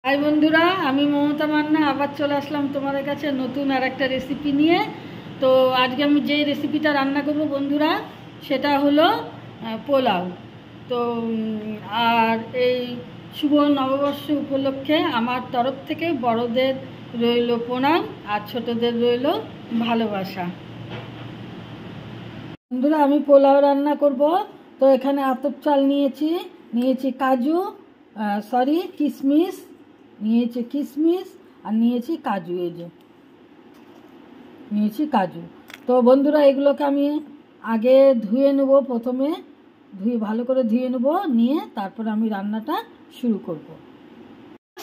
High বন্ধুরা, আমি মমতা মান্না আবার চলে আসলাম তোমাদের কাছে নতুন আর একটা রেসিপি নিয়ে। তো আজকে আমি যে রেসিপিটা রান্না করব বন্ধুরা, সেটা হলো পোলাও। তো আর এই শুভ নববর্ষ উপলক্ষে আমার তরফ থেকে বড়দের রইল প্রণাম আর ছোটদের রইল ভালোবাসা। বন্ধুরা, আমি পোলাও রান্না করব। তো এখানে আতপ চাল নিয়েছি কাজু, কিশমিশ কিশমিশ আর নিয়েছি কাজু। এই যে নিয়েছি কাজু। তো বন্ধুরা, এগুলোকে আমি আগে ধুয়ে নেব। প্রথমে ভালো করে ধুয়ে নেব, নিয়ে তারপরে আমি রান্নাটা শুরু করব।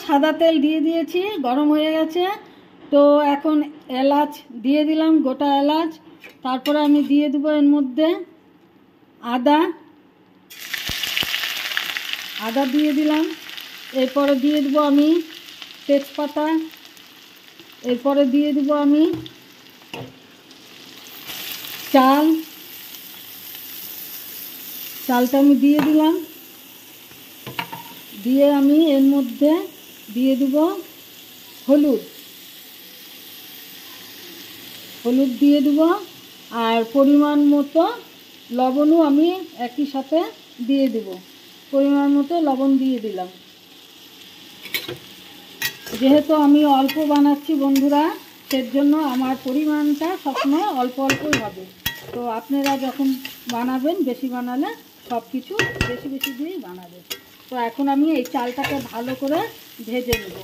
সাদা তেল দিয়ে দিয়েছি, গরম হয়ে গেছে। তো এখন এলাচ দিয়ে দিলাম, গোটা এলাচ। তারপরে আমি দিয়ে দেবো এর মধ্যে আদা দিয়ে দিলাম। এরপরে দিয়ে দেবো আমি তেজপাতা। এরপরে দিয়ে দেবো আমি চালটা আমি দিয়ে দিলাম। দিয়ে আমি এর মধ্যে দিয়ে দেবো হলুদ দিয়ে দেবো, আর পরিমাণ মতো লবণও আমি একই সাথে দিয়ে দেব। পরিমাণ মতো লবণ দিয়ে দিলাম। যেহেতু আমি অল্প বানাচ্ছি বন্ধুরা, সের জন্য আমার পরিমাণটা সবসময় অল্প অল্পই হবে। তো আপনারা যখন বানাবেন, বেশি বানালে সব কিছু বেশি বেশি দিয়েই বানাবেন। তো এখন আমি এই চালটাকে ভালো করে ভেজে নেব।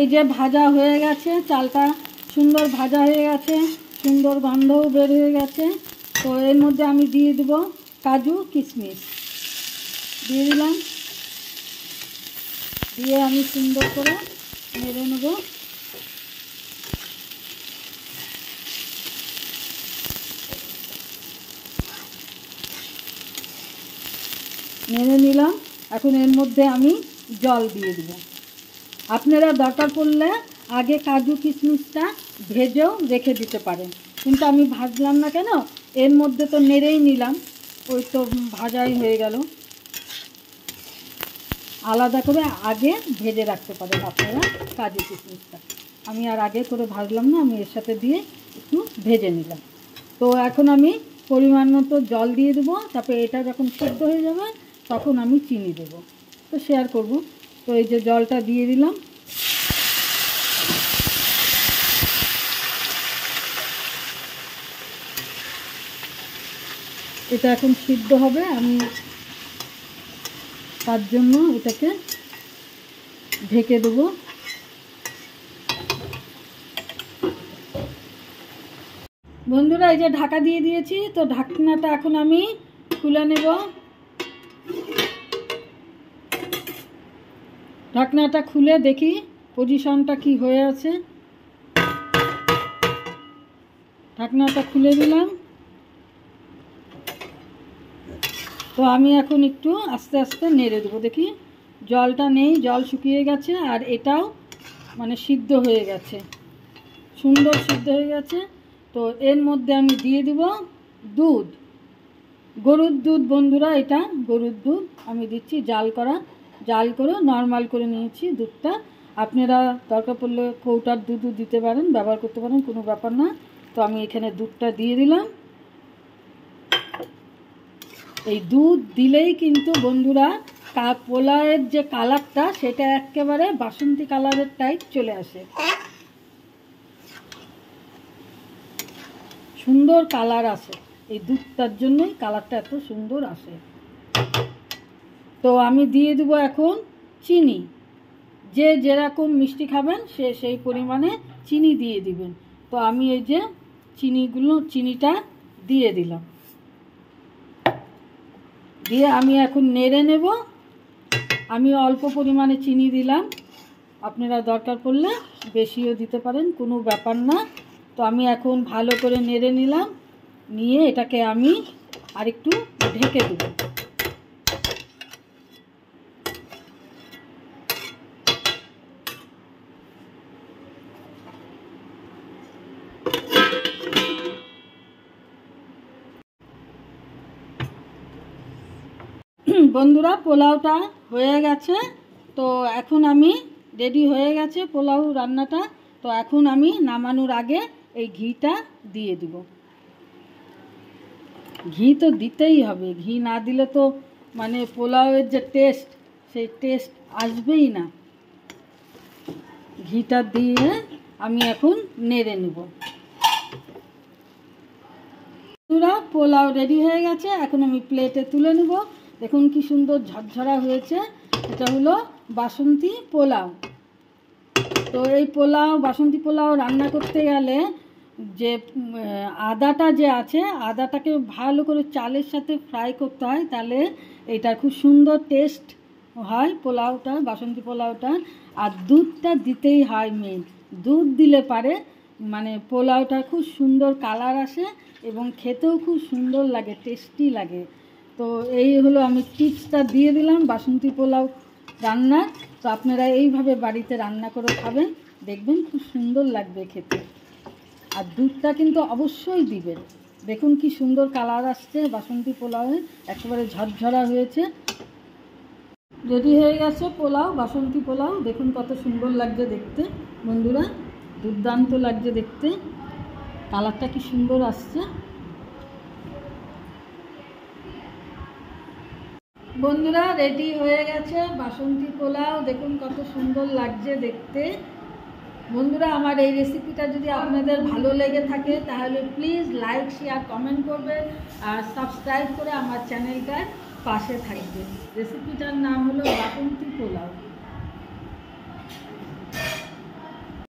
এই যে ভাজা হয়ে গেছে, চালটা সুন্দর ভাজা হয়ে গেছে, সুন্দর গন্ধও বের হয়ে গেছে। তো এর মধ্যে আমি দিয়ে দেব কাজু কিশমিশ দিয়ে দিলাম। দিয়ে আমি সুন্দর করে নেড়ে নেব। নেড়ে নিলাম। এখন এর মধ্যে আমি জল দিয়ে দেব। আপনারা দরকার পড়লে আগে কাজু কিশমিশটা ভেজেও রেখে দিতে পারেন, কিন্তু আমি ভাজলাম না কেন, এর মধ্যে তো নেড়েই নিলাম, ওই তো ভাজাই হয়ে গেল। আলাদা করে আগে ভেজে রাখতে পারেন আপনারা কাজু কিশমিশটা। আমি আর আগে করে ভাজলাম না, আমি এর সাথে দিয়ে একটু ভেজে নিলাম। তো এখন আমি পরিমাণ মতো জল দিয়ে দেবো। তারপরে এটা যখন সিদ্ধ হয়ে যাবে তখন আমি চিনি দেব। তো শেয়ার করব। তো এই যে জলটা দিয়ে দিলাম। এটা এখন সিদ্ধ হবে, আমি তার জন্য এটাকে ঢেকে দেবো। বন্ধুরা, এই যে ঢাকা দিয়ে দিয়েছি। তো ঢাকনাটা এখন আমি খুলে নেব। ঢাকনাটা খুলে দেখি পজিশনটা কি হয়ে আছে। ঢাকনাটা খুলে দিলাম। তো আমি এখন একটু আস্তে আস্তে নেড়ে দেবো। দেখি জলটা নেই, জল শুকিয়ে গেছে, আর এটাও মানে সিদ্ধ হয়ে গেছে, সুন্দর সিদ্ধ হয়ে গেছে। তো এর মধ্যে আমি দিয়ে দিব দুধ, গরুর দুধ। বন্ধুরা, এটা গরুর দুধ আমি দিচ্ছি, জাল করে নর্মাল করে নিয়েছি দুধটা। আপনারা দরকার পড়লে কৌটার দুধও দিতে পারেন, ব্যবহার করতে পারেন, কোনো ব্যাপার না। তো আমি এখানে দুধটা দিয়ে দিলাম। এই দুধ দিলেই কিন্তু বন্ধুরা পোলাওয়ের যে কালারটা, সেটা একেবারে বাসন্তী কালারের টাইপ চলে আসে, সুন্দর কালার আসে। এই দুধটার জন্যই কালারটা এত সুন্দর আসে। তো আমি দিয়ে দেবো এখন চিনি। যে যেরকম মিষ্টি খাবেন সে সেই পরিমাণে চিনি দিয়ে দিবেন। তো আমি এই যে চিনিটা দিয়ে দিলাম। দিয়ে আমি এখন নেড়ে নেব। আমি অল্প পরিমাণে চিনি দিলাম, আপনারা দরকার পড়লে বেশিও দিতে পারেন, কোনো ব্যাপার না। তো আমি এখন ভালো করে নেড়ে নিলাম, নিয়ে এটাকে আমি আরেকটু ঢেকে দেব। বন্ধুরা পোলাওটা হয়ে গেছে। তো এখন আমি রেডি হয়ে গেছে পোলাও রান্নাটা। তো এখন আমি নামানোর আগে এই ঘিটা দিয়ে দিব। ঘি তো দিতেই হবে, ঘি না দিলে তো মানে পোলাওয়ের যে টেস্ট সেই টেস্ট আসবেই না। ঘিটা দিয়ে আমি এখন নেড়ে নেব। বন্ধুরা পোলাও রেডি হয়ে গেছে, এখন আমি প্লেটে তুলে নেব। দেখুন কি সুন্দর ঝরঝরা হয়েছে। এটা হলো বাসন্তী পোলাও। তো এই পোলাও বাসন্তী পোলাও রান্না করতে গেলে যে আদাটা যে আছে, আদাটাকে ভালো করে চালের সাথে ফ্রাই করতে হয়, তাহলে এটা খুব সুন্দর টেস্ট হয় পোলাওটা, বাসন্তী পোলাওটা। আর দুধটা দিতেই হয় মেন। দুধ দিলে পারে মানে পোলাওটা খুব সুন্দর কালার আসে এবং খেতেও খুব সুন্দর লাগে, টেস্টি লাগে। তো এই হলো আমি টিপসটা দিয়ে দিলাম বাসন্তী পোলাও রান্নার। তো আপনারা এইভাবে বাড়িতে রান্না করে খাবেন, দেখবেন খুব সুন্দর লাগবে খেতে। আর দুধটা কিন্তু অবশ্যই দিবেন। দেখুন কি সুন্দর কালার আসছে বাসন্তী পোলাওয়ে, একেবারে ঝরঝরা হয়েছে। রেডি হয়ে গেছে পোলাও, বাসন্তী পোলাও। দেখুন কত সুন্দর লাগছে দেখতে বন্ধুরা, দুর্দান্ত লাগছে দেখতে, কালারটা কি সুন্দর আসছে। বন্ধুরা রেডি হয়ে গেছে বাসন্তী পোলাও, দেখুন কত সুন্দর লাগছে দেখতে। বন্ধুরা আমার এই রেসিপিটা যদি আপনাদের ভালো লেগে থাকে তাহলে প্লিজ লাইক শেয়ার কমেন্ট করবেন আর সাবস্ক্রাইব করে আমার চ্যানেলটার পাশে থাকবেন। রেসিপিটার নাম হলো বাসন্তী পোলাও।